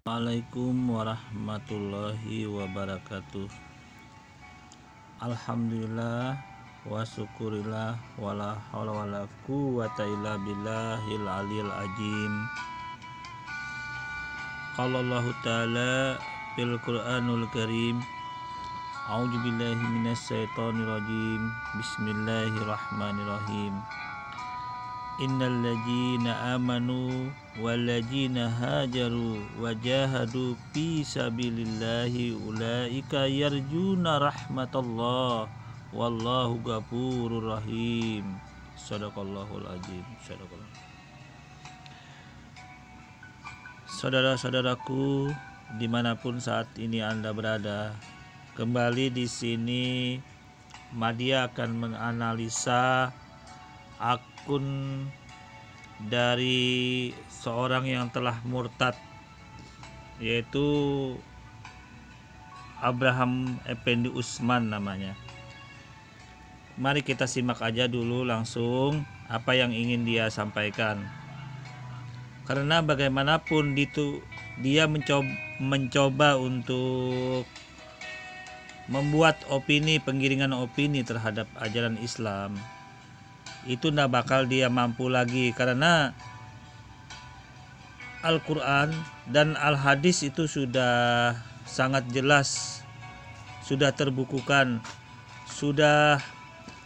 Assalamualaikum warahmatullahi wabarakatuh. Alhamdulillah wa syukurillah wala haula wala quwwata illa billahil aliyil azim. Qala Allah Ta'ala fil Qur'anul Karim. A'udzu billahi minasyaitonir rajim. Bismillahirrahmanirrahim. Innal ladzina amanu wal ladzina hajaru wajahadu fi sabilillahi ulaika yarjuna rahmatallah wallahu ghafurur rahim. Shadaqallahul azim. Saudara-saudaraku dimanapun saat ini Anda berada, kembali di sini Madia akan menganalisa akun dari seorang yang telah murtad, yaitu Abraham Effendi Usman namanya. Mari kita simak aja dulu langsung apa yang ingin dia sampaikan. Karena bagaimanapun dia mencoba untuk membuat penggiringan opini terhadap ajaran Islam. Itu tidak bakal dia mampu lagi, karena Al-Quran dan Al-Hadis itu sudah sangat jelas, sudah terbukukan, sudah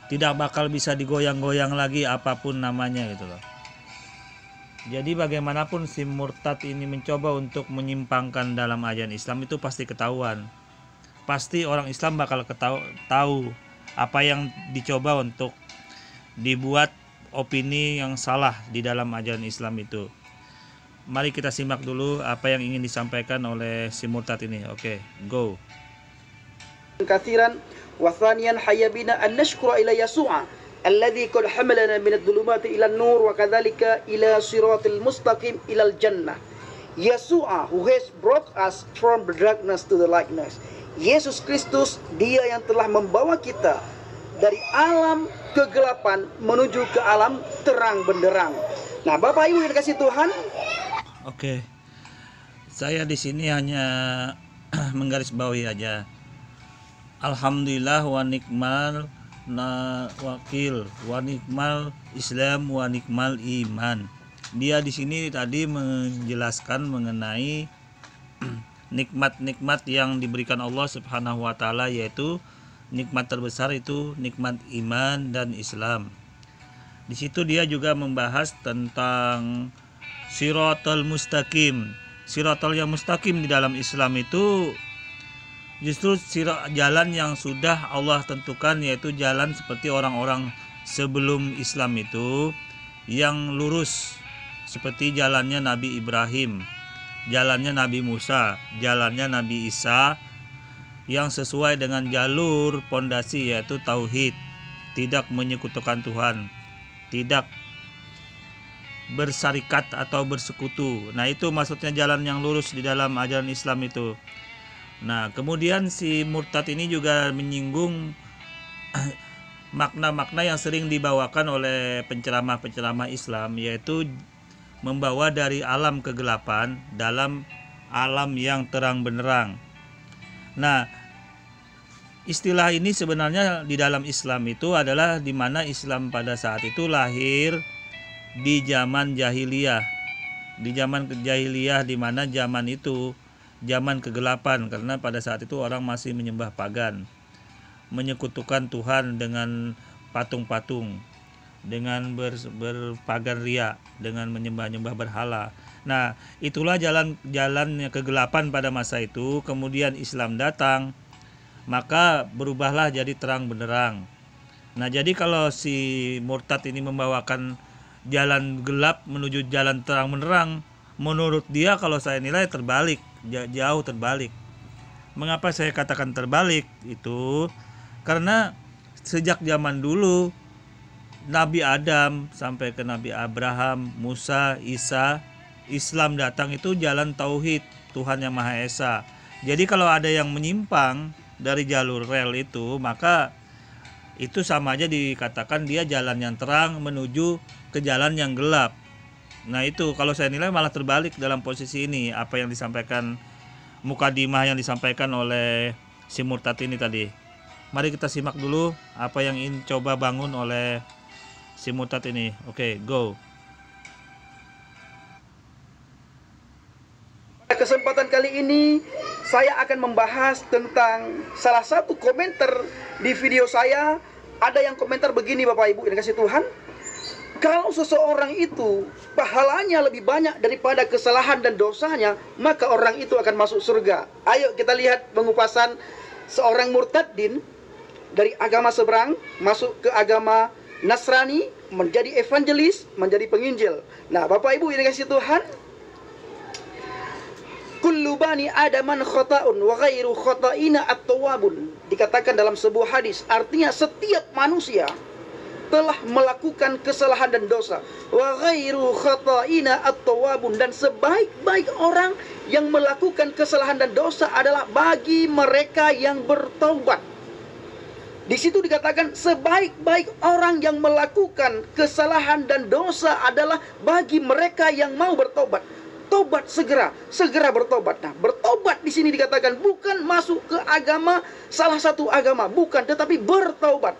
tidak bakal bisa digoyang-goyang lagi apapun namanya gitu loh. Jadi bagaimanapun si murtad ini mencoba untuk menyimpangkan dalam ajaran Islam, itu pasti ketahuan. Pasti orang Islam bakal tahu apa yang dicoba untuk dibuat opini yang salah di dalam ajaran Islam itu. Mari kita simak dulu apa yang ingin disampaikan oleh si murtad ini. Oke, go. Kathiran wa thaniyan hayyabina an nashkura ila Yasu'a alladhi qad hamalana min adh-dhulumati ila an-nur wa kadzalika ila siratil mustaqim ila al-jannah. Yasu'a who has brought us from the darkness to the lightness. Yesus Kristus, dia yang telah membawa kita dari alam kegelapan menuju ke alam terang benderang. Nah, Bapak Ibu yang dikasih Tuhan. Oke. Saya di sini hanya menggarisbawahi aja. Alhamdulillah wa nikmal wakil wa nikmal Islam wa nikmal iman. Dia di sini tadi menjelaskan mengenai nikmat-nikmat yang diberikan Allah Subhanahu wa taala, yaitu nikmat terbesar itu nikmat iman dan Islam. Di situ dia juga membahas tentang Shiratal Mustaqim. Shiratal yang mustaqim di dalam Islam itu justru jalan yang sudah Allah tentukan, yaitu jalan seperti orang-orang sebelum Islam itu yang lurus, seperti jalannya Nabi Ibrahim, jalannya Nabi Musa, jalannya Nabi Isa, yang sesuai dengan jalur pondasi, yaitu tauhid, tidak menyekutukan Tuhan, tidak bersarikat atau bersekutu. Nah, itu maksudnya jalan yang lurus di dalam ajaran Islam itu. Nah, kemudian si murtad ini juga menyinggung makna-makna yang sering dibawakan oleh penceramah-penceramah Islam, yaitu membawa dari alam kegelapan dalam alam yang terang benderang. Nah, istilah ini sebenarnya di dalam Islam itu adalah di mana Islam pada saat itu lahir di zaman jahiliyah. Di zaman jahiliyah, di mana zaman itu zaman kegelapan, karena pada saat itu orang masih menyembah pagan, menyekutukan Tuhan dengan patung-patung, dengan berpagan ria, dengan menyembah-nyembah berhala. Nah, itulah jalannya kegelapan pada masa itu. Kemudian Islam datang, maka berubahlah jadi terang benderang. Nah, jadi kalau si murtad ini membawakan jalan gelap menuju jalan terang benderang, menurut dia kalau saya nilai terbalik, jauh terbalik. Mengapa saya katakan terbalik? Itu karena sejak zaman dulu Nabi Adam sampai ke Nabi Abraham, Musa, Isa, Islam datang itu jalan tauhid, Tuhan yang Maha Esa. Jadi kalau ada yang menyimpang dari jalur rel itu, maka itu sama aja dikatakan dia jalan yang terang menuju ke jalan yang gelap. Nah itu kalau saya nilai malah terbalik dalam posisi ini, apa yang disampaikan mukadimah yang disampaikan oleh si murtad ini tadi. Mari kita simak dulu apa yang ingin coba bangun oleh si murtad ini. Oke, go. Pada kesempatan kali ini saya akan membahas tentang salah satu komentar di video saya. Ada yang komentar begini, Bapak Ibu yang dikasihi Tuhan. Kalau seseorang itu pahalanya lebih banyak daripada kesalahan dan dosanya, maka orang itu akan masuk surga. Ayo kita lihat pengupasan seorang murtadin dari agama seberang masuk ke agama Nasrani, menjadi evangelis, menjadi penginjil. Nah, Bapak Ibu yang dikasihi Tuhan, kullu bani adaman khata'un wa ghairu khata'ina at-tawwabun. Dikatakan dalam sebuah hadis, artinya setiap manusia telah melakukan kesalahan dan dosa. Wa ghairu khata'ina at-tawwabun, dan sebaik-baik orang yang melakukan kesalahan dan dosa adalah bagi mereka yang bertaubat. Di situ dikatakan sebaik-baik orang yang melakukan kesalahan dan dosa adalah bagi mereka yang mau bertobat. Tobat segera, segera bertobat. Nah, bertobat di sini dikatakan bukan masuk ke agama, salah satu agama, bukan, tetapi bertobat.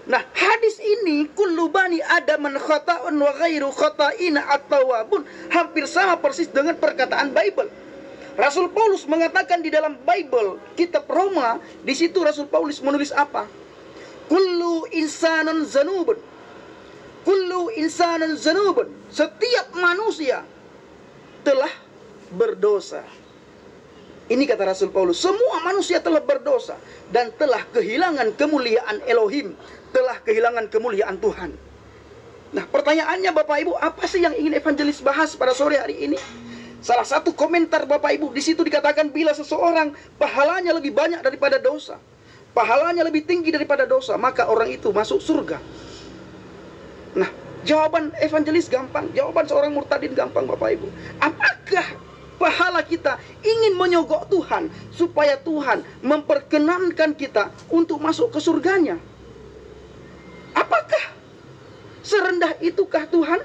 Nah, hadis ini kullu bani adaman khata'un wa ghairu khata'ina at-tawwabun hampir sama persis dengan perkataan Bible. Rasul Paulus mengatakan di dalam Bible, kitab Roma, di situ Rasul Paulus menulis apa? Kullu insanun zanubun. Kullu insanun zanubun. Setiap manusia telah berdosa. Ini kata Rasul Paulus, semua manusia telah berdosa dan telah kehilangan kemuliaan Elohim, telah kehilangan kemuliaan Tuhan. Nah, pertanyaannya Bapak Ibu, apa sih yang ingin evangelis bahas pada sore hari ini? Salah satu komentar Bapak Ibu, di situ dikatakan bila seseorang pahalanya lebih banyak daripada dosa, pahalanya lebih tinggi daripada dosa, maka orang itu masuk surga. Nah, jawaban evangelis gampang, jawaban seorang murtadin gampang Bapak Ibu. Apakah pahala kita ingin menyogok Tuhan supaya Tuhan memperkenankan kita untuk masuk ke surganya? Apakah serendah itukah Tuhan?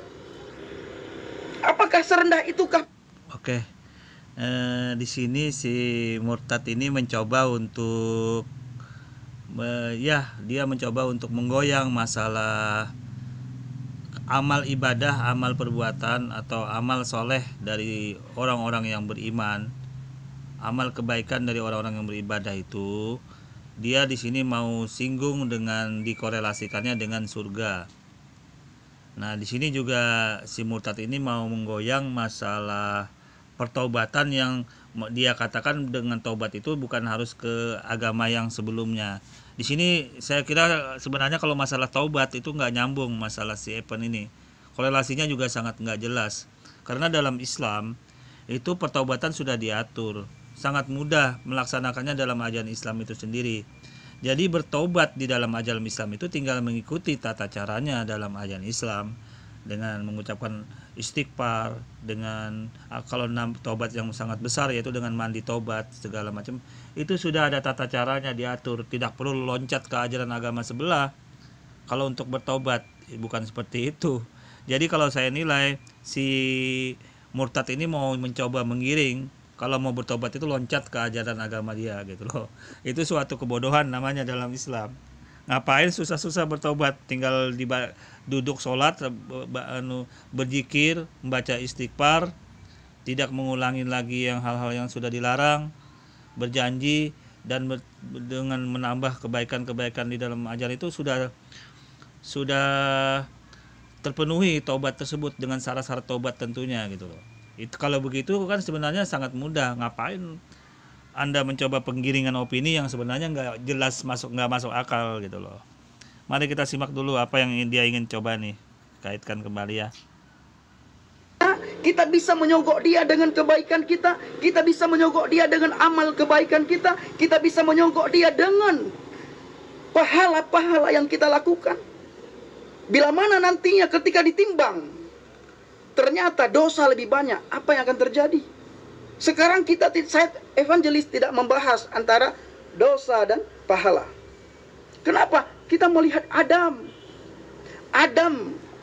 Apakah serendah itukah? Oke. Di sini si murtad ini mencoba untuk dia mencoba untuk menggoyang masalah amal ibadah, amal perbuatan atau amal soleh dari orang-orang yang beriman, amal kebaikan dari orang-orang yang beribadah itu, dia di sini mau singgung dengan dikorelasikannya dengan surga. Nah, di sini juga si murtad ini mau menggoyang masalah pertaubatan yang dia katakan dengan taubat itu bukan harus ke agama yang sebelumnya. Di sini saya kira sebenarnya kalau masalah taubat itu nggak nyambung masalah si Evan ini. Korelasinya juga sangat nggak jelas. Karena dalam Islam itu pertaubatan sudah diatur. Sangat mudah melaksanakannya dalam ajaran Islam itu sendiri. Jadi bertobat di dalam ajaran Islam itu tinggal mengikuti tata caranya dalam ajaran Islam. Dengan mengucapkan istighfar, dengan kalau tobat yang sangat besar yaitu dengan mandi tobat segala macam, itu sudah ada tata caranya diatur, tidak perlu loncat ke ajaran agama sebelah kalau untuk bertobat, bukan seperti itu. Jadi kalau saya nilai si murtad ini mau mencoba menggiring, kalau mau bertobat itu loncat ke ajaran agama dia gitu loh. Itu suatu kebodohan namanya dalam Islam. Ngapain susah-susah bertobat, tinggal duduk sholat, berzikir, membaca istighfar, tidak mengulangi lagi yang hal-hal yang sudah dilarang, berjanji dan dengan menambah kebaikan-kebaikan di dalam ajaran itu sudah terpenuhi taubat tersebut dengan syarat-syarat taubat tentunya gitu loh. Itu kalau begitu kan sebenarnya sangat mudah. Ngapain Anda mencoba penggiringan opini yang sebenarnya nggak jelas, nggak masuk akal gitu loh. Mari kita simak dulu apa yang dia ingin coba nih, kaitkan kembali ya. Kita bisa menyogok dia dengan kebaikan kita, kita bisa menyogok dia dengan amal kebaikan kita, kita bisa menyogok dia dengan pahala-pahala yang kita lakukan. Bila mana nantinya ketika ditimbang, ternyata dosa lebih banyak, apa yang akan terjadi? Sekarang saya evangelis tidak membahas antara dosa dan pahala. Kenapa? Kita melihat Adam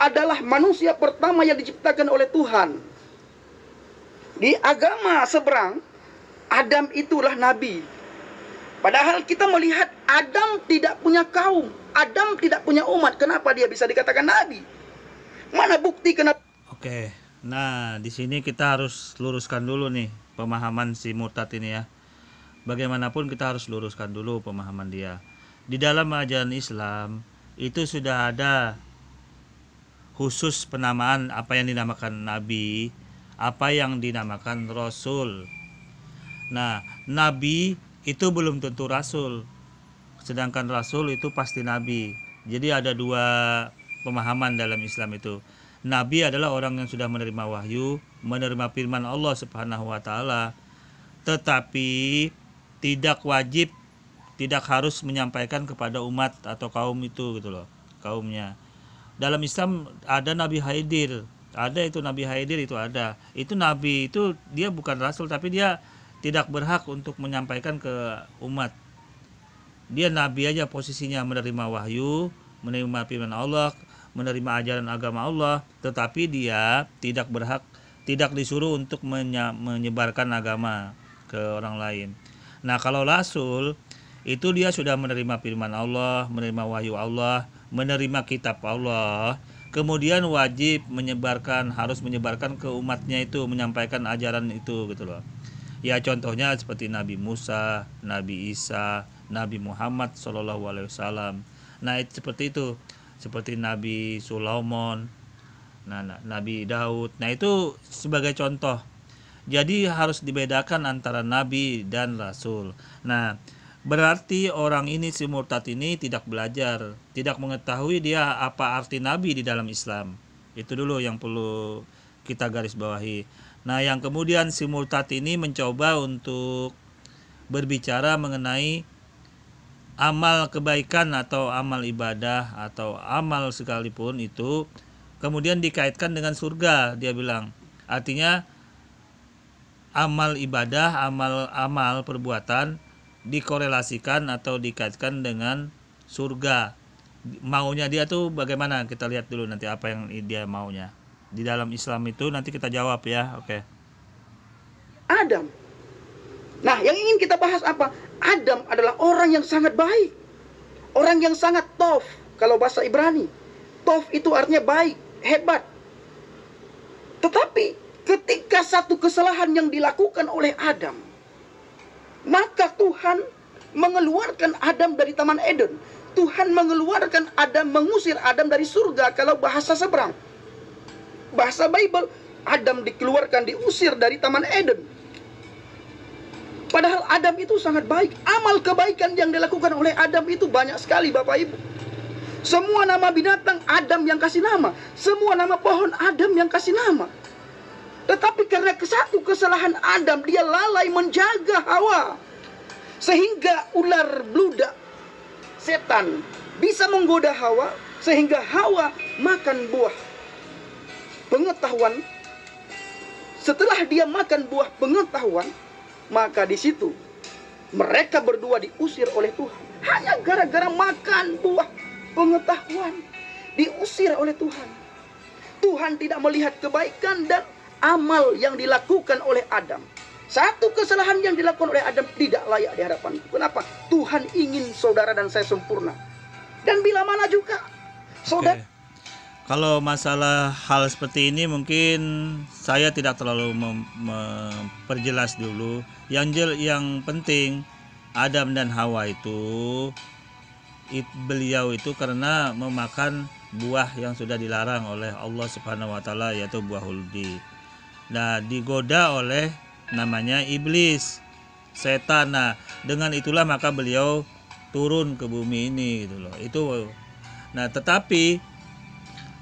adalah manusia pertama yang diciptakan oleh Tuhan. Di agama seberang, Adam itulah nabi. Padahal kita melihat Adam tidak punya kaum, Adam tidak punya umat. Kenapa dia bisa dikatakan nabi? Mana bukti kenapa? Oke. Nah, di sini kita harus luruskan dulu nih pemahaman si murtad ini ya. Bagaimanapun kita harus luruskan dulu pemahaman dia. Di dalam ajaran Islam itu sudah ada khusus penamaan apa yang dinamakan nabi, apa yang dinamakan rasul. Nah, nabi itu belum tentu rasul, sedangkan rasul itu pasti nabi. Jadi ada dua pemahaman dalam Islam itu. Nabi adalah orang yang sudah menerima wahyu, menerima firman Allah Subhanahu wa taala, tetapi tidak wajib, tidak harus menyampaikan kepada umat atau kaum itu gitu loh, kaumnya. Dalam Islam ada Nabi Khidir, ada itu Nabi Khidir itu ada. Itu nabi itu dia bukan rasul, tapi dia tidak berhak untuk menyampaikan ke umat. Dia nabi aja posisinya, menerima wahyu, menerima firman Allah, menerima ajaran agama Allah, tetapi dia tidak berhak, tidak disuruh untuk menyebarkan agama ke orang lain. Nah, kalau rasul itu dia sudah menerima firman Allah, menerima wahyu Allah, menerima kitab Allah, kemudian wajib menyebarkan, harus menyebarkan ke umatnya itu, menyampaikan ajaran itu gitu loh. Ya contohnya seperti Nabi Musa, Nabi Isa, Nabi Muhammad SAW. Nah itu seperti itu, seperti Nabi Sulaiman, Nabi Daud. Nah itu sebagai contoh. Jadi harus dibedakan antara nabi dan rasul. Nah berarti orang ini, si murtad ini tidak belajar, tidak mengetahui dia apa arti nabi di dalam Islam. Itu dulu yang perlu kita garis bawahi. Nah yang kemudian si murtad ini mencoba untuk berbicara mengenai amal kebaikan atau amal ibadah atau amal sekalipun itu kemudian dikaitkan dengan surga. Dia bilang artinya amal ibadah, amal perbuatan dikorelasikan atau dikaitkan dengan surga. Maunya dia tuh bagaimana? Kita lihat dulu nanti apa yang dia maunya. Di dalam Islam itu nanti kita jawab ya. Oke. Adam. Nah, yang ingin kita bahas apa? Adam adalah orang yang sangat baik. Orang yang sangat tof, kalau bahasa Ibrani. Tof itu artinya baik, hebat. Tetapi ketika satu kesalahan yang dilakukan oleh Adam, maka Tuhan mengeluarkan Adam dari Taman Eden. Tuhan mengeluarkan Adam, mengusir Adam dari surga. Kalau bahasa seberang, bahasa Bible, Adam dikeluarkan, diusir dari Taman Eden. Padahal Adam itu sangat baik. Amal kebaikan yang dilakukan oleh Adam itu banyak sekali Bapak Ibu. Semua nama binatang Adam yang kasih nama. Semua nama pohon Adam yang kasih nama. Tetapi karena satu kesalahan Adam, dia lalai menjaga Hawa. Sehingga ular bludak, setan, bisa menggoda Hawa. Sehingga Hawa makan buah pengetahuan. Setelah dia makan buah pengetahuan, maka di situ mereka berdua diusir oleh Tuhan. Hanya gara-gara makan buah pengetahuan, diusir oleh Tuhan. Tuhan tidak melihat kebaikan dan amal yang dilakukan oleh Adam. Satu kesalahan yang dilakukan oleh Adam tidak layak di hadapan. Kenapa? Tuhan ingin saudara dan saya sempurna. Dan bila mana juga saudara. Oke. Kalau masalah hal seperti ini mungkin saya tidak terlalu memperjelas dulu. Yang penting Adam dan Hawa itu beliau itu karena memakan buah yang sudah dilarang oleh Allah Subhanahu wa taala, yaitu buah huldi. Nah, digoda oleh namanya iblis, setan. Nah, dengan itulah maka beliau turun ke bumi ini gitu loh. Itu. Nah, tetapi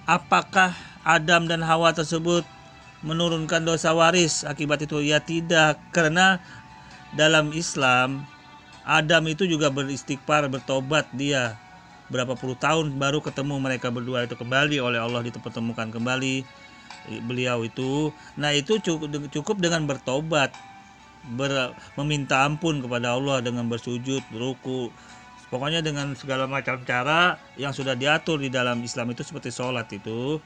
apakah Adam dan Hawa tersebut menurunkan dosa waris akibat itu? Ya tidak, karena dalam Islam Adam itu juga beristighfar, bertobat dia berapa puluh tahun baru ketemu mereka berdua itu kembali oleh Allah, dipertemukan kembali beliau itu. Nah itu cukup dengan bertobat, meminta ampun kepada Allah dengan bersujud, ruku, Pokoknya dengan segala macam cara yang sudah diatur di dalam Islam itu seperti sholat itu,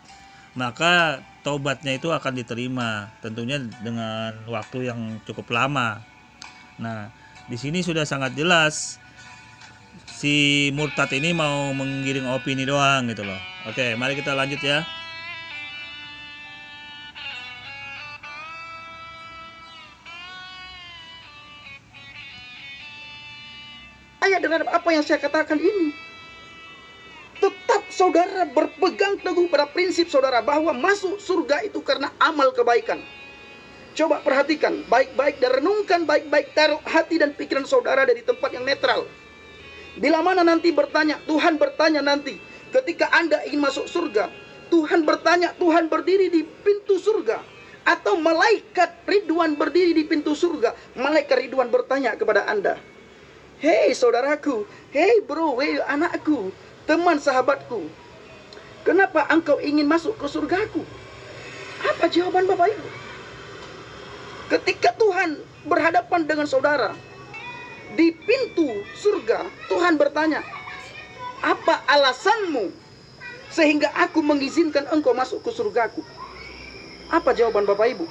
maka taubatnya itu akan diterima, tentunya dengan waktu yang cukup lama. Nah, di sini sudah sangat jelas si murtad ini mau menggiring opini doang gitu loh. Oke, mari kita lanjut ya. Terhadap apa yang saya katakan ini, tetap saudara berpegang teguh pada prinsip saudara bahwa masuk surga itu karena amal kebaikan. Coba perhatikan baik-baik dan renungkan baik-baik, taruh hati dan pikiran saudara dari tempat yang netral. Bila mana nanti Tuhan bertanya nanti ketika Anda ingin masuk surga, Tuhan bertanya, Tuhan berdiri di pintu surga, atau malaikat Ridwan berdiri di pintu surga, malaikat Ridwan bertanya kepada Anda, hei saudaraku, hei bro, hei anakku, teman sahabatku, kenapa engkau ingin masuk ke surgaku? Apa jawaban Bapak Ibu? Ketika Tuhan berhadapan dengan saudara di pintu surga, Tuhan bertanya, apa alasanmu sehingga aku mengizinkan engkau masuk ke surgaku? Apa jawaban Bapak Ibu?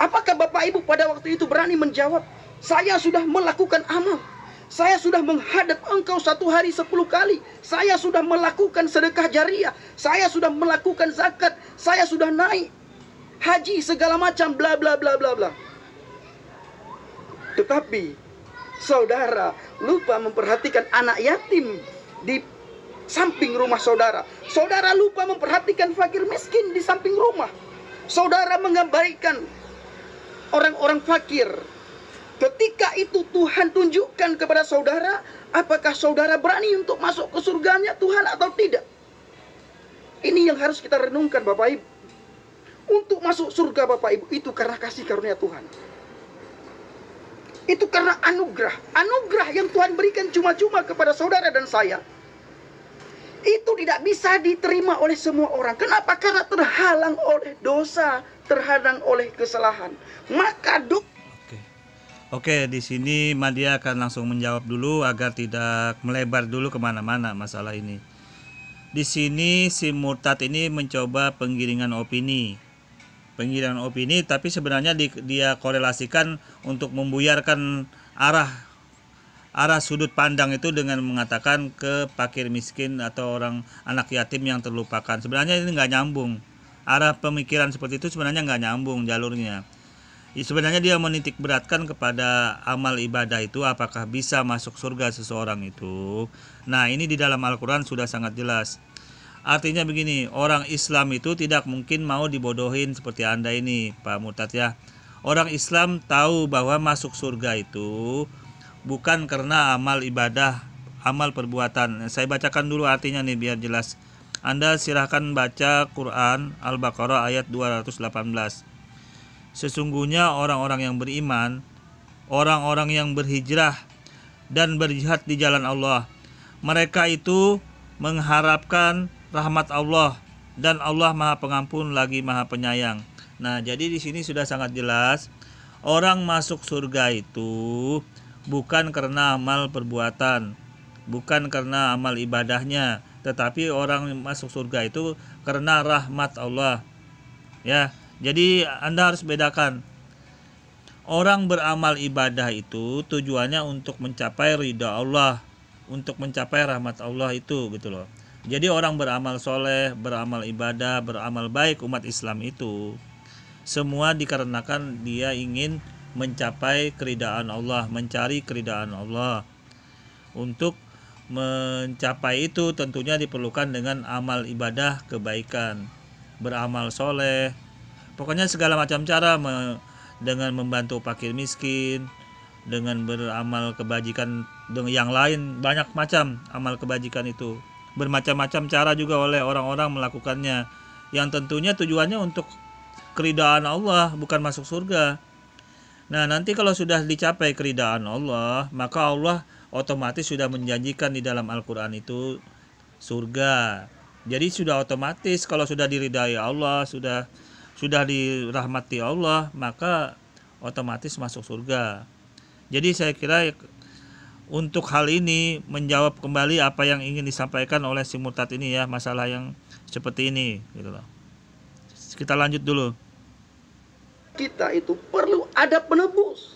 Apakah Bapak Ibu pada waktu itu berani menjawab, saya sudah melakukan amal, saya sudah menghadap engkau 1 hari 10 kali, saya sudah melakukan sedekah jariah, saya sudah melakukan zakat, saya sudah naik haji segala macam bla bla bla bla bla. Tetapi saudara lupa memperhatikan anak yatim di samping rumah saudara. Saudara lupa memperhatikan fakir miskin di samping rumah. Saudara mengabaikan orang-orang fakir. Ketika itu Tuhan tunjukkan kepada saudara, apakah saudara berani untuk masuk ke surganya Tuhan atau tidak? Ini yang harus kita renungkan Bapak Ibu. Untuk masuk surga Bapak Ibu itu karena kasih karunia Tuhan. Itu karena anugerah. Anugerah yang Tuhan berikan cuma-cuma kepada saudara dan saya. Itu tidak bisa diterima oleh semua orang. Kenapa? Karena terhalang oleh dosa, terhalang oleh kesalahan. Maka Oke, di sini Madia akan langsung menjawab dulu agar tidak melebar dulu kemana-mana masalah ini. Di sini si murtad ini mencoba penggiringan opini, tapi sebenarnya dia korelasikan untuk membuyarkan arah sudut pandang itu dengan mengatakan ke fakir miskin atau orang anak yatim yang terlupakan. Sebenarnya ini nggak nyambung. Arah pemikiran seperti itu sebenarnya nggak nyambung jalurnya. Sebenarnya dia menitik beratkan kepada amal ibadah itu apakah bisa masuk surga seseorang itu. Nah, ini di dalam Al-Quran sudah sangat jelas. Artinya begini, orang Islam itu tidak mungkin mau dibodohin seperti Anda ini, Pak Murtad ya. Orang Islam tahu bahwa masuk surga itu bukan karena amal ibadah, amal perbuatan. Saya bacakan dulu artinya nih biar jelas. Anda silahkan baca Quran Al-Baqarah ayat 218. Sesungguhnya orang-orang yang beriman, orang-orang yang berhijrah dan berjihad di jalan Allah, mereka itu mengharapkan rahmat Allah dan Allah Maha Pengampun lagi Maha Penyayang. Nah, jadi di sini sudah sangat jelas orang masuk surga itu bukan karena amal perbuatan, bukan karena amal ibadahnya, tetapi orang masuk surga itu karena rahmat Allah. Ya. Jadi Anda harus bedakan. Orang beramal ibadah itu tujuannya untuk mencapai ridha Allah, untuk mencapai rahmat Allah itu gitu loh. Jadi orang beramal soleh, beramal ibadah, beramal baik umat Islam itu semua dikarenakan dia ingin mencapai keridhaan Allah, mencari keridhaan Allah. Untuk mencapai itu tentunya diperlukan dengan amal ibadah kebaikan, beramal soleh. Pokoknya segala macam cara dengan membantu fakir miskin, dengan beramal kebajikan dengan yang lain, banyak macam amal kebajikan itu. Bermacam-macam cara juga oleh orang-orang melakukannya. Yang tentunya tujuannya untuk keridhaan Allah, bukan masuk surga. Nah, nanti kalau sudah dicapai keridhaan Allah, maka Allah otomatis sudah menjanjikan di dalam Al-Quran itu surga. Jadi sudah otomatis kalau sudah diridai Allah, sudah dirahmati Allah, maka otomatis masuk surga. Jadi saya kira untuk hal ini menjawab kembali apa yang ingin disampaikan oleh si murtad ini ya, masalah yang seperti ini gitu loh. Kita lanjut dulu. Kita itu perlu ada penebus.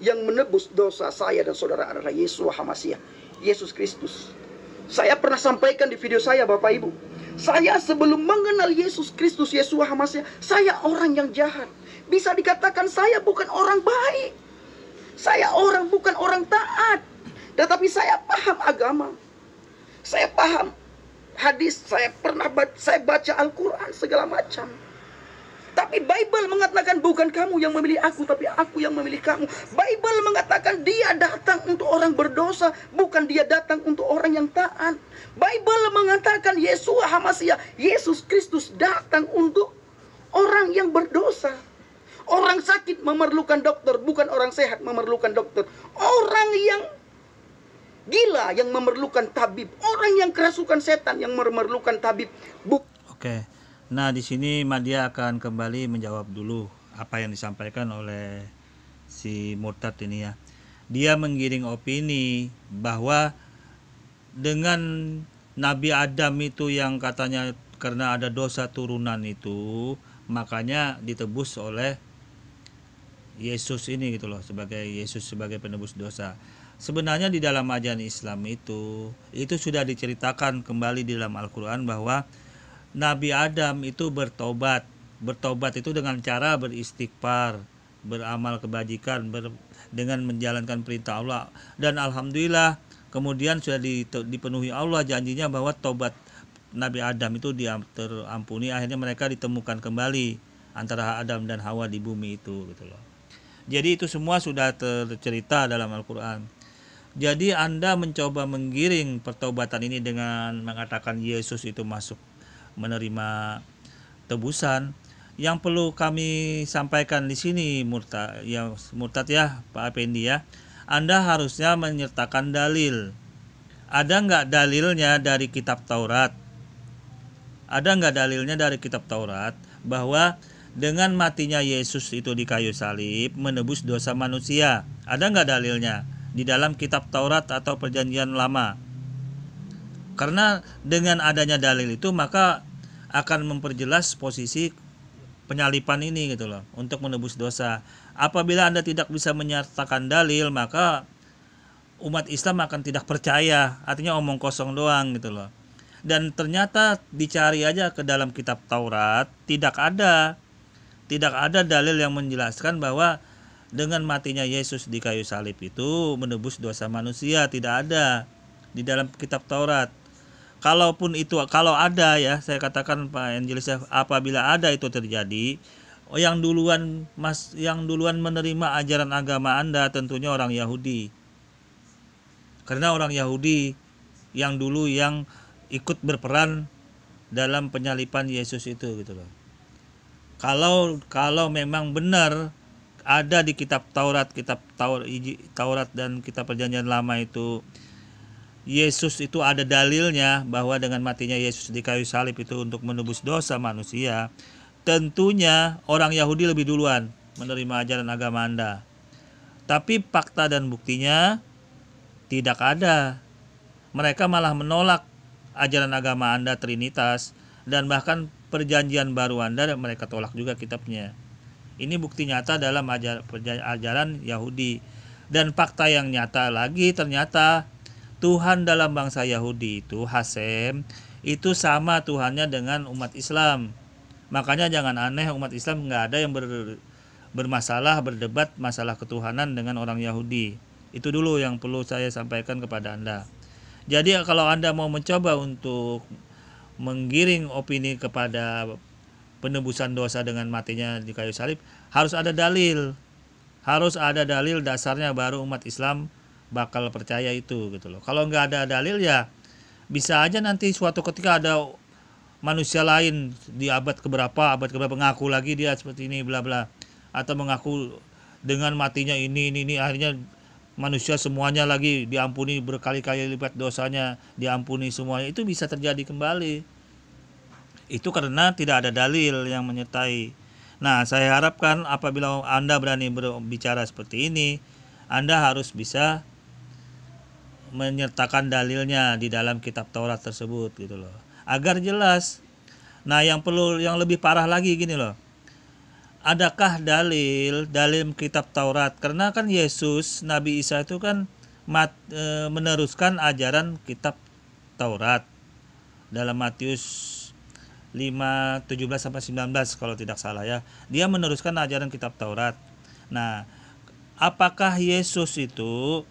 Yang menebus dosa saya dan saudara adalah Yesus Hamasiah, Yesus Kristus. Saya pernah sampaikan di video saya, Bapak Ibu. Saya sebelum mengenal Yesus Kristus, Yesus Hamasiah, saya orang yang jahat. Bisa dikatakan saya bukan orang baik. Saya bukan orang taat. Tetapi saya paham agama. Saya paham hadis. Saya baca Al-Quran segala macam. Tapi Bible mengatakan bukan kamu yang memilih aku, tapi aku yang memilih kamu. Bible mengatakan dia datang untuk orang berdosa, bukan dia datang untuk orang yang taat. Bible mengatakan Yesus Hamasiah, Yesus Kristus datang untuk orang yang berdosa. Orang sakit memerlukan dokter, bukan orang sehat memerlukan dokter. Orang yang gila yang memerlukan tabib. Orang yang kerasukan setan yang memerlukan tabib. Oke. Nah, di sini Madia akan kembali menjawab dulu apa yang disampaikan oleh si murtad ini ya. Dia menggiring opini bahwa dengan Nabi Adam itu yang katanya karena ada dosa turunan itu, makanya ditebus oleh Yesus ini gitu loh, sebagai Yesus sebagai penebus dosa. Sebenarnya di dalam ajaran Islam itu sudah diceritakan kembali di dalam Al-Quran bahwa Nabi Adam itu bertobat. Bertobat itu dengan cara beristighfar, beramal kebajikan, dengan menjalankan perintah Allah. Dan alhamdulillah kemudian sudah dipenuhi Allah janjinya bahwa tobat Nabi Adam itu terampuni. Akhirnya mereka ditemukan kembali antara Adam dan Hawa di bumi itu gitu loh. Jadi itu semua sudah tercerita dalam Al-Quran. Jadi Anda mencoba menggiring pertobatan ini dengan mengatakan Yesus itu masuk menerima tebusan. Yang perlu kami sampaikan di sini murtad ya Pak Effendi ya, Anda harusnya menyertakan dalil. Ada nggak dalilnya dari kitab Taurat? Ada nggak dalilnya dari kitab Taurat bahwa dengan matinya Yesus itu di kayu salib menebus dosa manusia? Ada nggak dalilnya di dalam kitab Taurat atau Perjanjian Lama? Karena dengan adanya dalil itu maka akan memperjelas posisi penyalipan ini gitu loh, untuk menebus dosa. Apabila Anda tidak bisa menyertakan dalil, maka umat Islam akan tidak percaya, artinya omong kosong doang gitu loh. Dan ternyata dicari aja ke dalam kitab Taurat, tidak ada dalil yang menjelaskan bahwa dengan matinya Yesus di kayu salib itu menebus dosa manusia. Tidak ada di dalam kitab Taurat. Kalau ada ya, saya katakan Pak Angelis, apabila ada itu terjadi, yang duluan menerima ajaran agama Anda tentunya orang Yahudi. Karena orang Yahudi yang dulu yang ikut berperan dalam penyalipan Yesus itu gitu loh. Kalau memang benar ada di kitab Taurat dan kitab Perjanjian Lama itu Yesus itu ada dalilnya bahwa dengan matinya Yesus di kayu salib itu untuk menebus dosa manusia, tentunya orang Yahudi lebih duluan menerima ajaran agama Anda. Tapi fakta dan buktinya tidak ada. Mereka malah menolak ajaran agama Anda Trinitas, dan bahkan Perjanjian Baru Anda mereka tolak juga kitabnya. Ini bukti nyata dalam ajaran Yahudi. Dan fakta yang nyata lagi, ternyata Tuhan dalam bangsa Yahudi itu Hasem itu sama Tuhannya dengan umat Islam. Makanya jangan aneh, umat Islam nggak ada yang bermasalah, berdebat masalah ketuhanan dengan orang Yahudi. Itu dulu yang perlu saya sampaikan kepada Anda. Jadi kalau Anda mau mencoba untuk menggiring opini kepada penebusan dosa dengan matinya di kayu salib, harus ada dalil. Harus ada dalil dasarnya, baru umat Islam bakal percaya itu gitu loh. Kalau nggak ada dalil ya bisa aja nanti suatu ketika ada manusia lain di abad keberapa mengaku lagi dia seperti ini bla bla, atau mengaku dengan matinya ini akhirnya manusia semuanya lagi diampuni, berkali-kali lipat dosanya diampuni semuanya. Itu bisa terjadi kembali. Itu karena tidak ada dalil yang menyertai. Nah, saya harapkan apabila Anda berani berbicara seperti ini, Anda harus bisa menyertakan dalilnya di dalam kitab Taurat tersebut gitu loh, agar jelas. Nah, yang lebih parah lagi gini loh. Adakah dalil dalam kitab Taurat? Karena kan Yesus, Nabi Isa itu kan meneruskan ajaran kitab Taurat dalam Matius 5:17 sampai 19 kalau tidak salah ya. Dia meneruskan ajaran kitab Taurat. Nah, apakah Yesus itu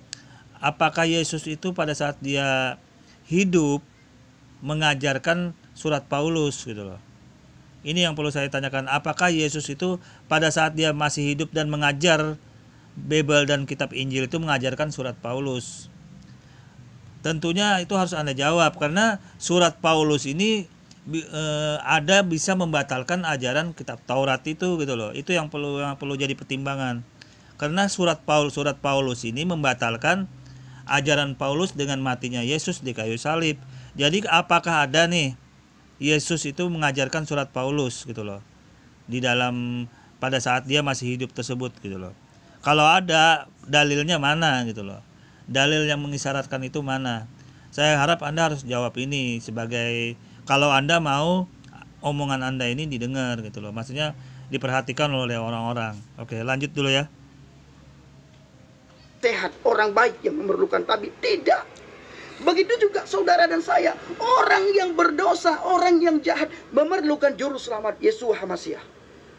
pada saat dia hidup mengajarkan surat Paulus gitu loh. Ini yang perlu saya tanyakan, apakah Yesus itu pada saat dia masih hidup dan mengajar Bible dan kitab Injil itu mengajarkan surat Paulus? Tentunya itu harus Anda jawab, karena surat Paulus ini ada bisa membatalkan ajaran kitab Taurat itu gitu loh. Itu yang perlu jadi pertimbangan. Karena surat Paulus ini membatalkan ajaran Paulus dengan matinya Yesus di kayu salib. Jadi apakah ada nih Yesus itu mengajarkan surat Paulus gitu loh di dalam pada saat dia masih hidup tersebut gitu loh. Kalau ada, dalilnya mana gitu loh. Dalil yang mengisyaratkan itu mana? Saya harap Anda harus jawab ini sebagai, kalau Anda mau omongan Anda ini didengar gitu loh. Maksudnya diperhatikan oleh orang-orang. Oke, lanjut dulu ya. Sehat, orang baik yang memerlukan tabib, tidak. Begitu juga saudara dan saya, orang yang berdosa, orang yang jahat memerlukan juru selamat, Yesus HaMasiah.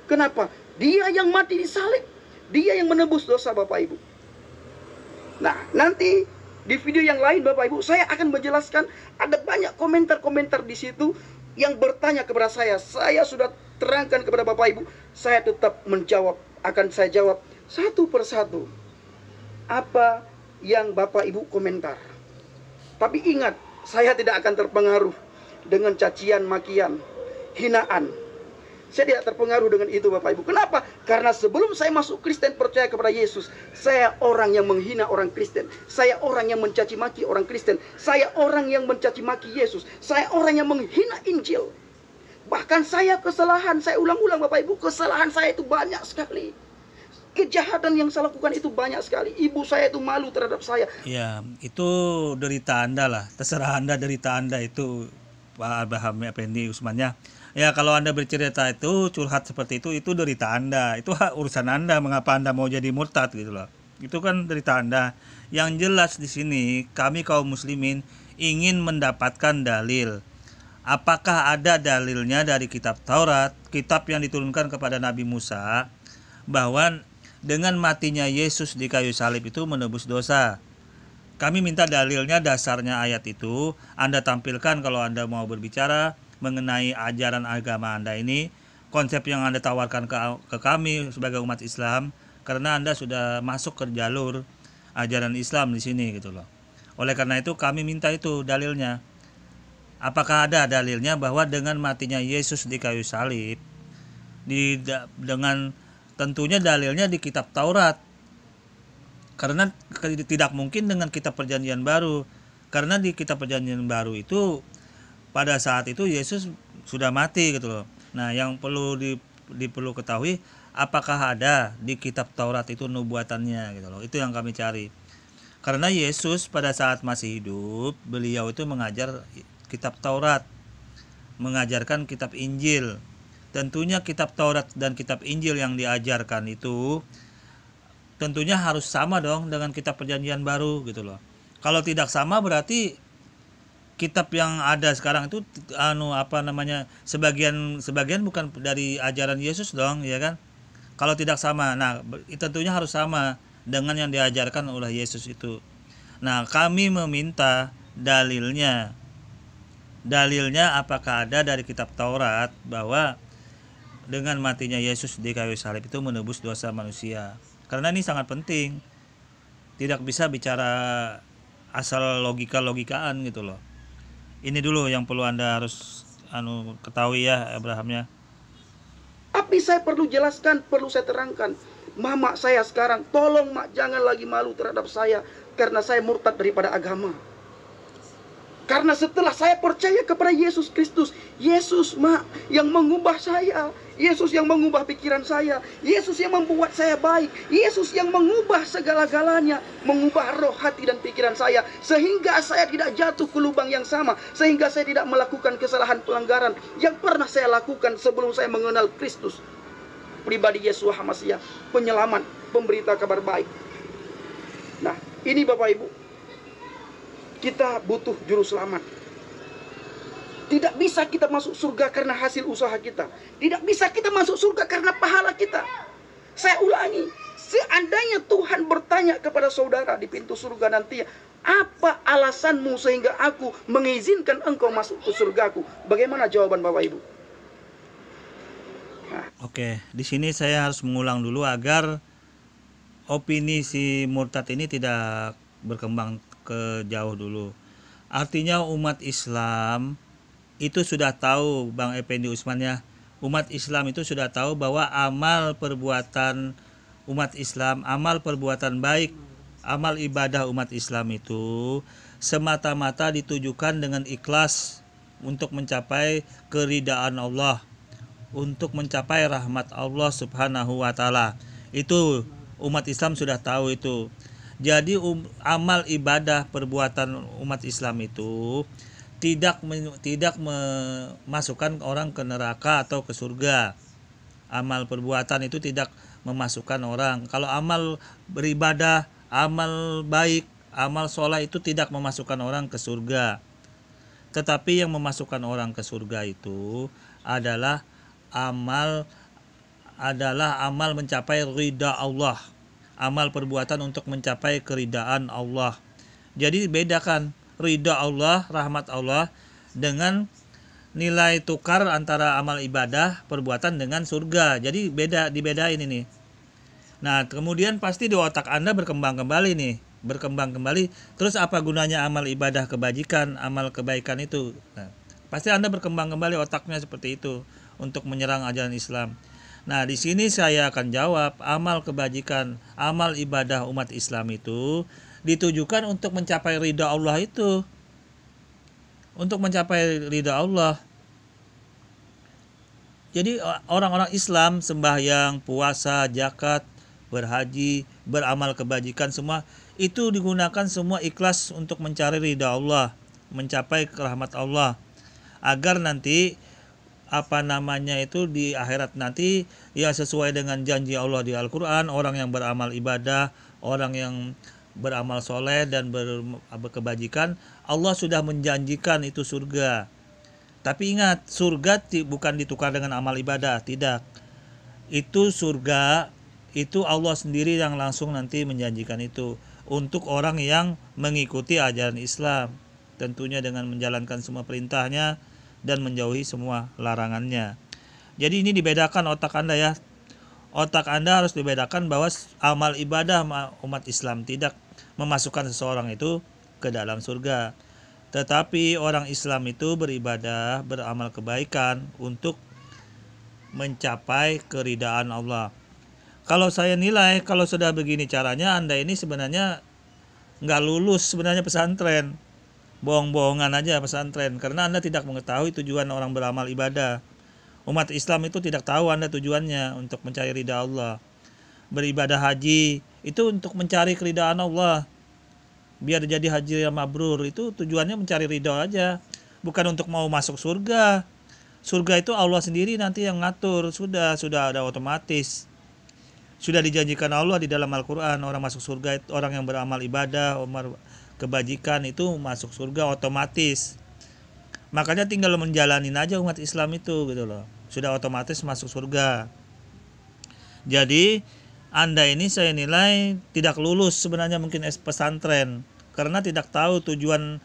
Kenapa? Dia yang mati di salib, dia yang menebus dosa Bapak Ibu. Nah, nanti di video yang lain Bapak Ibu, saya akan menjelaskan, ada banyak komentar-komentar di situ yang bertanya kepada saya. Saya sudah terangkan kepada Bapak Ibu, saya tetap menjawab, akan saya jawab satu persatu apa yang Bapak Ibu komentar. Tapi ingat, saya tidak akan terpengaruh dengan cacian, makian, hinaan. Saya tidak terpengaruh dengan itu Bapak Ibu. Kenapa? Karena sebelum saya masuk Kristen, percaya kepada Yesus, saya orang yang menghina orang Kristen. Saya orang yang mencaci maki orang Kristen. Saya orang yang mencaci maki Yesus. Saya orang yang menghina Injil. Bahkan saya kesalahan, saya ulang-ulang Bapak Ibu, kesalahan saya itu banyak sekali. Kejahatan yang saya lakukan itu banyak sekali. Ibu saya itu malu terhadap saya. Ya, itu derita Anda lah. Terserah Anda, derita Anda itu, Pak Abraham Effendi Usmannya. Ya, kalau Anda bercerita itu, curhat seperti itu derita Anda. Itu urusan Anda, mengapa Anda mau jadi murtad gitu loh. Itu kan derita Anda. Yang jelas di sini, kami kaum muslimin ingin mendapatkan dalil. Apakah ada dalilnya dari kitab Taurat, kitab yang diturunkan kepada Nabi Musa, bahwa dengan matinya Yesus di kayu salib itu menebus dosa? Kami minta dalilnya, dasarnya ayat itu Anda tampilkan kalau Anda mau berbicara mengenai ajaran agama Anda ini, konsep yang Anda tawarkan ke kami sebagai umat Islam, karena Anda sudah masuk ke jalur ajaran Islam di sini gitu loh. Oleh karena itu kami minta itu dalilnya. Apakah ada dalilnya bahwa dengan matinya Yesus di kayu salib, dengan tentunya dalilnya di kitab Taurat, karena tidak mungkin dengan kitab Perjanjian Baru, karena di kitab Perjanjian Baru itu pada saat itu Yesus sudah mati gitu loh. Nah, yang perlu diperlu ketahui, apakah ada di kitab Taurat itu nubuatannya gitu loh. Itu yang kami cari. Karena Yesus pada saat masih hidup, beliau itu mengajar kitab Taurat, mengajarkan kitab Injil. Tentunya kitab Taurat dan kitab Injil yang diajarkan itu tentunya harus sama dong dengan kitab Perjanjian Baru gitu loh. Kalau tidak sama berarti kitab yang ada sekarang itu sebagian bukan dari ajaran Yesus dong, ya kan? Kalau tidak sama, nah tentunya harus sama dengan yang diajarkan oleh Yesus itu. Nah, kami meminta dalilnya. Dalilnya apakah ada dari kitab Taurat bahwa dengan matinya Yesus di kayu salib itu menebus dosa manusia. Karena ini sangat penting. Tidak bisa bicara asal logika-logikaan gitu loh. Ini dulu yang perlu Anda harus ketahui ya, Abrahamnya. Tapi saya perlu jelaskan, perlu saya terangkan. Mama saya sekarang, tolong mak, jangan lagi malu terhadap saya karena saya murtad daripada agama. Karena setelah saya percaya kepada Yesus Kristus, Yesus yang mengubah saya, Yesus yang mengubah pikiran saya, Yesus yang membuat saya baik, Yesus yang mengubah segala-galanya, mengubah roh, hati, dan pikiran saya, sehingga saya tidak jatuh ke lubang yang sama, sehingga saya tidak melakukan kesalahan pelanggaran yang pernah saya lakukan sebelum saya mengenal Kristus, pribadi Yesus Hamasiah, penyelamat, pemberita kabar baik. Nah, ini Bapak Ibu, kita butuh juru selamat. Tidak bisa kita masuk surga karena hasil usaha kita. Tidak bisa kita masuk surga karena pahala kita. Saya ulangi, seandainya Tuhan bertanya kepada saudara di pintu surga nanti, apa alasanmu sehingga aku mengizinkan engkau masuk ke surgaku? Bagaimana jawaban Bapak Ibu? Nah. Oke, di sini saya harus mengulang dulu agar opini si murtad ini tidak berkembang ke jauh dulu. Artinya umat Islam itu sudah tahu, Bang Effendi Usman ya, umat Islam itu sudah tahu bahwa amal perbuatan umat Islam, amal perbuatan baik, amal ibadah umat Islam itu semata-mata ditujukan dengan ikhlas untuk mencapai keridaan Allah, untuk mencapai rahmat Allah Subhanahu wa taala. Itu umat Islam sudah tahu itu. Jadi amal ibadah perbuatan umat Islam itu tidak memasukkan orang ke neraka atau ke surga. Amal perbuatan itu tidak memasukkan orang. Kalau amal beribadah, amal baik, amal soleh itu tidak memasukkan orang ke surga. Tetapi yang memasukkan orang ke surga itu adalah amal mencapai ridha Allah. Amal perbuatan untuk mencapai keridaan Allah. Jadi bedakan ridha Allah, rahmat Allah dengan nilai tukar antara amal ibadah perbuatan dengan surga. Jadi dibedain ini. Nah, kemudian pasti di otak Anda berkembang kembali. Terus apa gunanya amal ibadah kebajikan, amal kebaikan itu? Nah, pasti Anda berkembang kembali otaknya seperti itu untuk menyerang ajaran Islam. Nah, di sini saya akan jawab, amal kebajikan, amal ibadah umat Islam itu ditujukan untuk mencapai ridha Allah itu. Untuk mencapai ridha Allah. Jadi orang-orang Islam sembahyang, puasa, zakat, berhaji, beramal kebajikan semua itu digunakan semua ikhlas untuk mencari ridha Allah, mencapai rahmat Allah. Agar nanti di akhirat nanti ya sesuai dengan janji Allah di Al-Quran, orang yang beramal ibadah, orang yang beramal soleh dan berkebajikan, Allah sudah menjanjikan itu surga. Tapi ingat, surga bukan ditukar dengan amal ibadah, tidak. Itu surga, itu Allah sendiri yang langsung nanti menjanjikan itu untuk orang yang mengikuti ajaran Islam, tentunya dengan menjalankan semua perintahnya dan menjauhi semua larangannya. Jadi ini dibedakan otak Anda ya. Otak Anda harus dibedakan bahwa amal ibadah umat Islam tidak memasukkan seseorang itu ke dalam surga. Tetapi orang Islam itu beribadah, beramal kebaikan untuk mencapai keridaan Allah. Kalau saya nilai, kalau sudah begini caranya, Anda ini sebenarnya nggak lulus sebenarnya pesantren. Bohong-bohongan aja pesantren, karena Anda tidak mengetahui tujuan orang beramal ibadah. Umat Islam itu tidak tahu Anda tujuannya untuk mencari ridha Allah. Beribadah haji itu untuk mencari keridhaan Allah, biar jadi haji yang mabrur. Itu tujuannya mencari ridha aja, bukan untuk mau masuk surga. Surga itu Allah sendiri nanti yang ngatur, sudah ada otomatis. Sudah dijanjikan Allah di dalam Al-Quran, orang masuk surga itu orang yang beramal ibadah, kebajikan itu masuk surga otomatis. Makanya tinggal menjalanin aja umat Islam itu gitu loh. Sudah otomatis masuk surga. Jadi Anda ini saya nilai tidak lulus sebenarnya mungkin pesantren, karena tidak tahu tujuan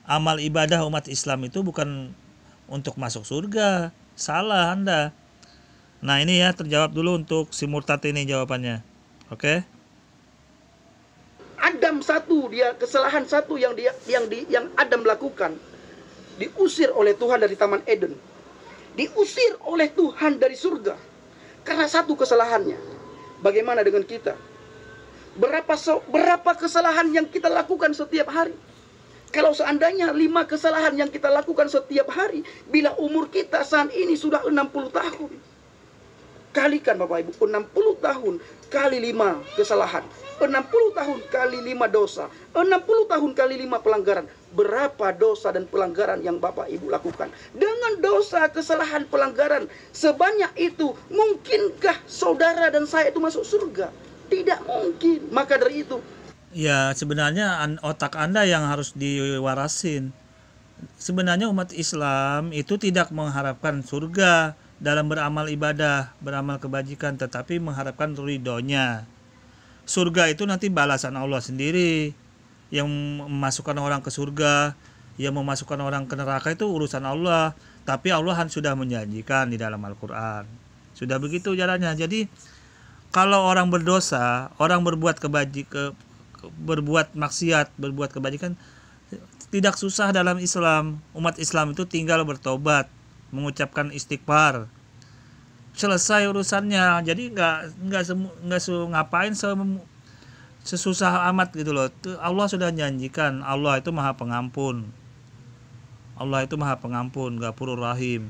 amal ibadah umat Islam itu bukan untuk masuk surga. Salah Anda. Nah, ini ya terjawab dulu untuk si murtad ini jawabannya. Oke? Adam satu, kesalahan satu yang Adam lakukan, diusir oleh Tuhan dari Taman Eden, diusir oleh Tuhan dari surga karena satu kesalahannya. Bagaimana dengan kita? Berapa kesalahan yang kita lakukan setiap hari? Kalau seandainya 5 kesalahan yang kita lakukan setiap hari, bila umur kita saat ini sudah 60 tahun. Kalikan Bapak Ibu, 60 tahun kali 5 kesalahan. 60 tahun kali 5 dosa. 60 tahun kali 5 pelanggaran. Berapa dosa dan pelanggaran yang Bapak Ibu lakukan? Dengan dosa, kesalahan, pelanggaran sebanyak itu, mungkinkah saudara dan saya itu masuk surga? Tidak mungkin. Maka dari itu, Ya, sebenarnya otak Anda yang harus diwarasin. Sebenarnya umat Islam itu tidak mengharapkan surga dalam beramal ibadah, beramal kebajikan, tetapi mengharapkan ridhonya. Surga itu nanti balasan Allah sendiri. Yang memasukkan orang ke surga, yang memasukkan orang ke neraka itu urusan Allah. Tapi Allah sudah menjanjikan di dalam Al-Quran. Sudah begitu jalannya. Jadi kalau orang berdosa, orang berbuat maksiat, berbuat kebajikan, tidak susah dalam Islam. Umat Islam itu tinggal bertobat, mengucapkan istighfar, selesai urusannya. Jadi nggak ngapain sesusah amat gitu loh. Allah sudah janjikan, Allah itu maha pengampun. Allah itu maha pengampun, Ghafurur Rahim.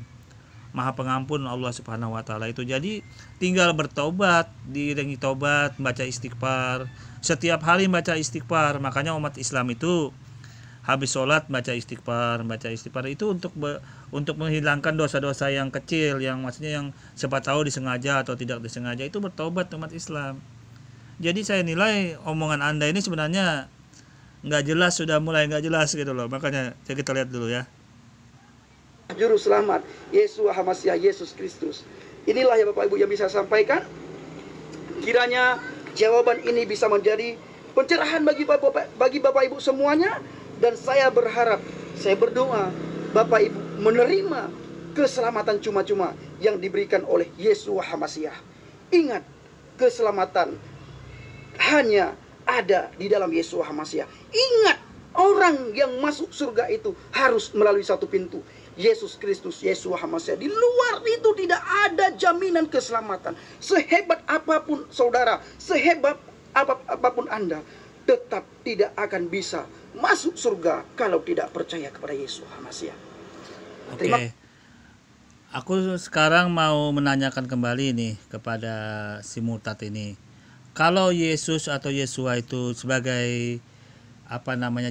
Maha pengampun Allah Subhanahu wa taala itu. Jadi tinggal bertobat, diiringi tobat, baca istighfar. Setiap hari baca istighfar. Makanya umat Islam itu habis sholat baca istighfar itu untuk menghilangkan dosa-dosa yang kecil, yang maksudnya yang siapa tahu disengaja atau tidak disengaja, itu bertobat umat Islam. Jadi saya nilai omongan Anda ini sebenarnya nggak jelas, sudah mulai nggak jelas gitu loh. Makanya kita lihat dulu ya. Juru selamat Yeshua HaMashiach, Yesus Kristus. Inilah ya Bapak Ibu yang bisa sampaikan. Kiranya jawaban ini bisa menjadi pencerahan bagi Bapak Ibu semuanya. Dan saya berharap, saya berdoa Bapak Ibu menerima keselamatan cuma-cuma yang diberikan oleh Yeshua HaMashiach. Ingat, keselamatan hanya ada di dalam Yeshua HaMashiach. Ingat, orang yang masuk surga itu harus melalui satu pintu, Yesus Kristus, Yeshua HaMashiach. Di luar itu tidak ada jaminan keselamatan. Sehebat apapun saudara, sehebat apapun Anda, tetap tidak akan bisa masuk surga kalau tidak percaya kepada Yesus HaMashiach. Oke. Aku sekarang mau menanyakan kembali nih kepada si murtad ini. Kalau Yesus atau Yeshua itu sebagai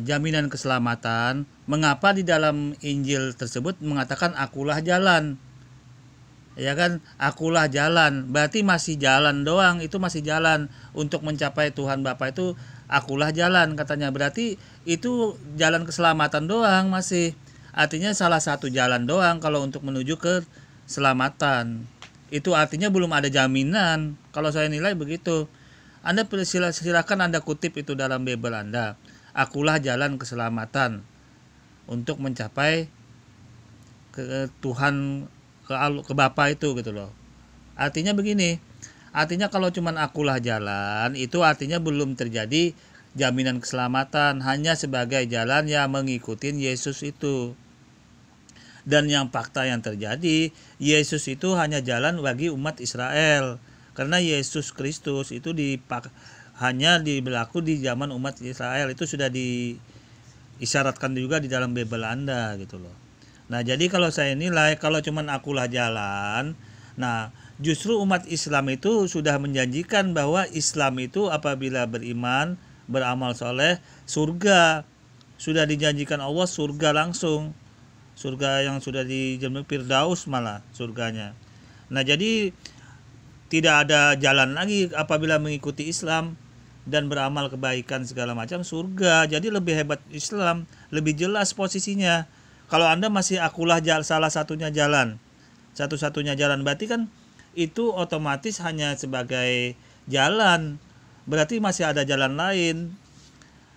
jaminan keselamatan, mengapa di dalam Injil tersebut mengatakan akulah jalan? Ya kan, akulah jalan, berarti masih jalan doang, itu masih jalan untuk mencapai Tuhan Bapa itu. Akulah jalan katanya, berarti itu jalan keselamatan doang masih. Artinya salah satu jalan doang kalau untuk menuju ke keselamatan. Itu artinya belum ada jaminan. Kalau saya nilai begitu. Anda silakan Anda kutip itu dalam Bible Anda. Akulah jalan keselamatan untuk mencapai ke Tuhan, ke Bapa itu gitu loh. Artinya begini. Artinya kalau cuman akulah jalan, itu artinya belum terjadi jaminan keselamatan, hanya sebagai jalan yang mengikuti Yesus itu. Dan yang fakta yang terjadi, Yesus itu hanya jalan bagi umat Israel. Karena Yesus Kristus itu hanya berlaku di zaman umat Israel. Itu sudah diisyaratkan juga di dalam Bible Anda gitu loh. Nah, jadi kalau saya nilai, kalau cuman akulah jalan, nah justru umat Islam itu sudah menjanjikan bahwa Islam itu apabila beriman, beramal soleh, surga. Sudah dijanjikan Allah surga langsung. Surga yang sudah dijamin Firdaus malah surganya. Nah, jadi tidak ada jalan lagi apabila mengikuti Islam dan beramal kebaikan segala macam, surga. Jadi lebih hebat Islam, lebih jelas posisinya. Kalau Anda masih akulah salah satunya jalan, satu-satunya jalan, berarti kan itu otomatis hanya sebagai jalan, berarti masih ada jalan lain.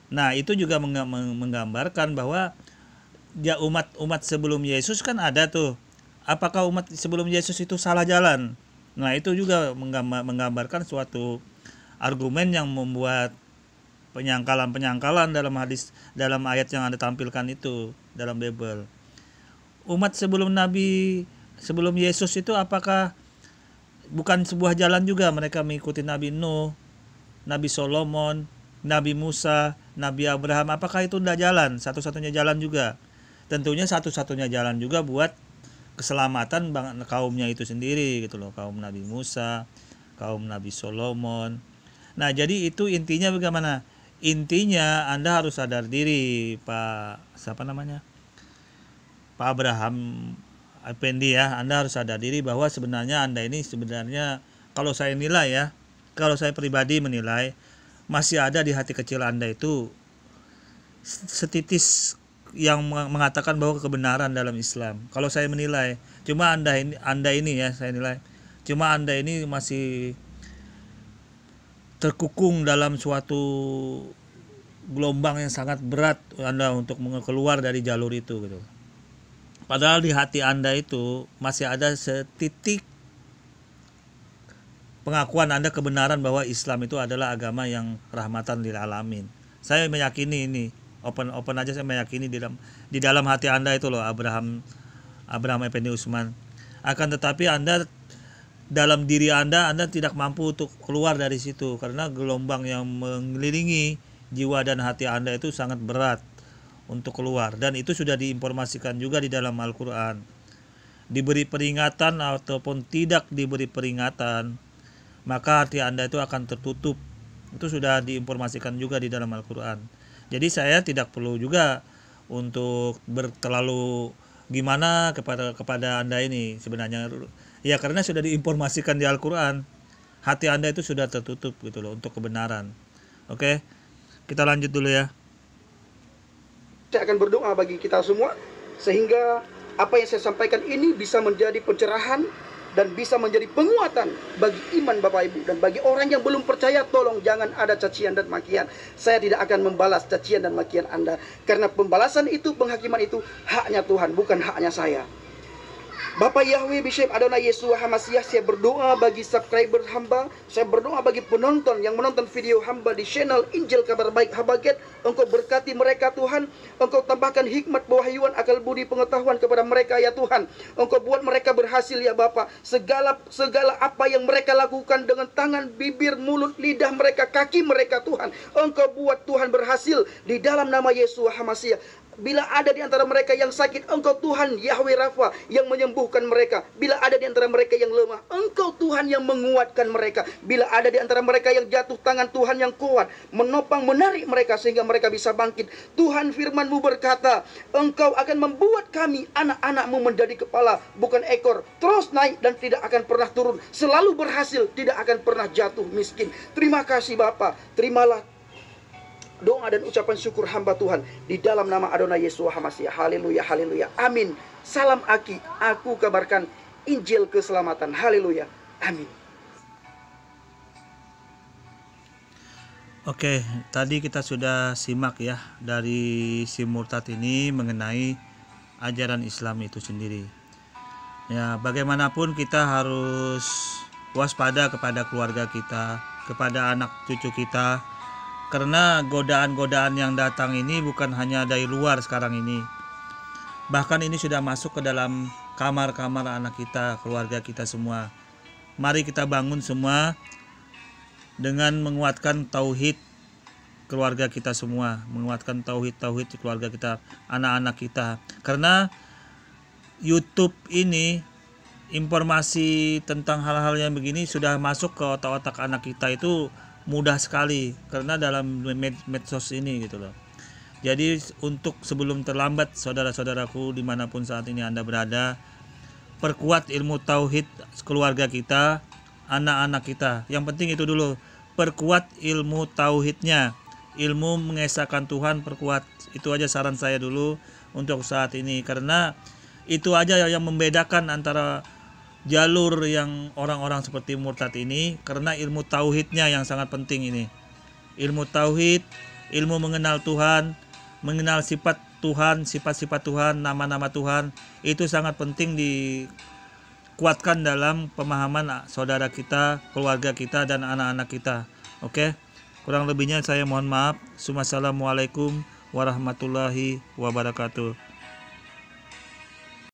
Nah, itu juga menggambarkan bahwa ya umat sebelum Yesus kan ada tuh. Apakah umat sebelum Yesus itu salah jalan? Nah, itu juga menggambarkan suatu argumen yang membuat penyangkalan dalam hadis, dalam ayat yang Anda tampilkan itu dalam Bible. Umat sebelum Yesus itu apakah bukan sebuah jalan juga? Mereka mengikuti Nabi Nuh, Nabi Solomon, Nabi Musa, Nabi Abraham, apakah itu tidak jalan? Satu-satunya jalan juga. Tentunya satu-satunya jalan juga buat keselamatan kaumnya itu sendiri gitu loh, kaum Nabi Musa, kaum Nabi Solomon. Nah, jadi itu intinya bagaimana? Intinya Anda harus sadar diri, Pak Abraham Effendi ya. Anda harus sadar diri bahwa sebenarnya Anda ini sebenarnya, kalau saya nilai ya, kalau saya pribadi menilai, masih ada di hati kecil Anda itu setitis yang mengatakan bahwa kebenaran dalam Islam. Kalau saya menilai, cuma Anda ini ya, saya nilai, cuma Anda ini masih terkukung dalam suatu gelombang yang sangat berat Anda untuk keluar dari jalur itu gitu. Padahal di hati Anda itu masih ada setitik pengakuan Anda kebenaran bahwa Islam itu adalah agama yang rahmatan lil alamin. Saya meyakini ini, open aja, saya meyakini di dalam hati Anda itu loh, Abraham Effendi Usman. Akan tetapi Anda, dalam diri Anda tidak mampu untuk keluar dari situ karena gelombang yang mengelilingi jiwa dan hati Anda itu sangat berat untuk keluar, dan itu sudah diinformasikan juga di dalam Al-Qur'an. Diberi peringatan ataupun tidak diberi peringatan, maka hati Anda itu akan tertutup. Itu sudah diinformasikan juga di dalam Al-Qur'an. Jadi saya tidak perlu juga untuk terlalu gimana kepada Anda ini sebenarnya. Ya, karena sudah diinformasikan di Al-Qur'an. Hati Anda itu sudah tertutup gitu loh untuk kebenaran. Oke. Kita lanjut dulu ya. Saya akan berdoa bagi kita semua sehingga apa yang saya sampaikan ini bisa menjadi pencerahan dan bisa menjadi penguatan bagi iman Bapak Ibu. Dan bagi orang yang belum percaya, tolong jangan ada cacian dan makian. Saya tidak akan membalas cacian dan makian Anda, karena pembalasan itu, penghakiman itu haknya Tuhan, bukan haknya saya. Bapak Yahweh Bishem Adonai Yeshua HaMashiach, saya berdoa bagi subscriber hamba, saya berdoa bagi penonton yang menonton video hamba di channel Injil Kabar Baik Habaget. Engkau berkati mereka Tuhan, Engkau tambahkan hikmat, kewahyuan, akal budi, pengetahuan kepada mereka ya Tuhan. Engkau buat mereka berhasil ya Bapa. Segala apa yang mereka lakukan dengan tangan, bibir, mulut, lidah mereka, kaki mereka Tuhan, Engkau buat Tuhan berhasil di dalam nama Yeshua HaMashiach. Bila ada di antara mereka yang sakit, Engkau Tuhan Yahweh Rafa yang menyembuhkan mereka. Bila ada di antara mereka yang lemah, Engkau Tuhan yang menguatkan mereka. Bila ada di antara mereka yang jatuh, tangan Tuhan yang kuat menopang, menarik mereka sehingga mereka bisa bangkit. Tuhan, firman-Mu berkata, Engkau akan membuat kami, anak-anak-Mu, menjadi kepala bukan ekor, terus naik dan tidak akan pernah turun, selalu berhasil, tidak akan pernah jatuh miskin. Terima kasih Bapa. Terimalah doa dan ucapan syukur hamba Tuhan di dalam nama Adonai Yeshua HaMashiach. Haleluya, haleluya, amin. Salam Aki, aku kabarkan Injil keselamatan. Haleluya, amin. Oke, tadi kita sudah simak ya dari si murtad ini mengenai ajaran Islam itu sendiri. Ya, bagaimanapun kita harus waspada kepada keluarga kita, kepada anak cucu kita. Karena godaan-godaan yang datang ini bukan hanya dari luar sekarang ini. Bahkan ini sudah masuk ke dalam kamar-kamar anak kita, keluarga kita semua. Mari kita bangun semua dengan menguatkan tauhid keluarga kita semua, menguatkan tauhid keluarga kita, anak-anak kita. Karena YouTube ini, informasi tentang hal-hal yang begini sudah masuk ke otak-otak anak kita itu mudah sekali karena dalam medsos ini gitu loh. Jadi untuk sebelum terlambat, saudara-saudaraku dimanapun saat ini Anda berada, perkuat ilmu tauhid keluarga kita, anak-anak kita. Yang penting itu dulu, perkuat ilmu tauhidnya, ilmu mengesahkan Tuhan, perkuat. Itu aja saran saya dulu untuk saat ini, karena itu aja yang membedakan antara jalur yang orang-orang seperti murtad ini, karena ilmu tauhidnya yang sangat penting ini. Ilmu tauhid, ilmu mengenal Tuhan, mengenal sifat Tuhan, sifat-sifat Tuhan, nama-nama Tuhan, itu sangat penting dikuatkan dalam pemahaman saudara kita, keluarga kita, dan anak-anak kita. Oke, kurang lebihnya saya mohon maaf. Assalamualaikum warahmatullahi wabarakatuh.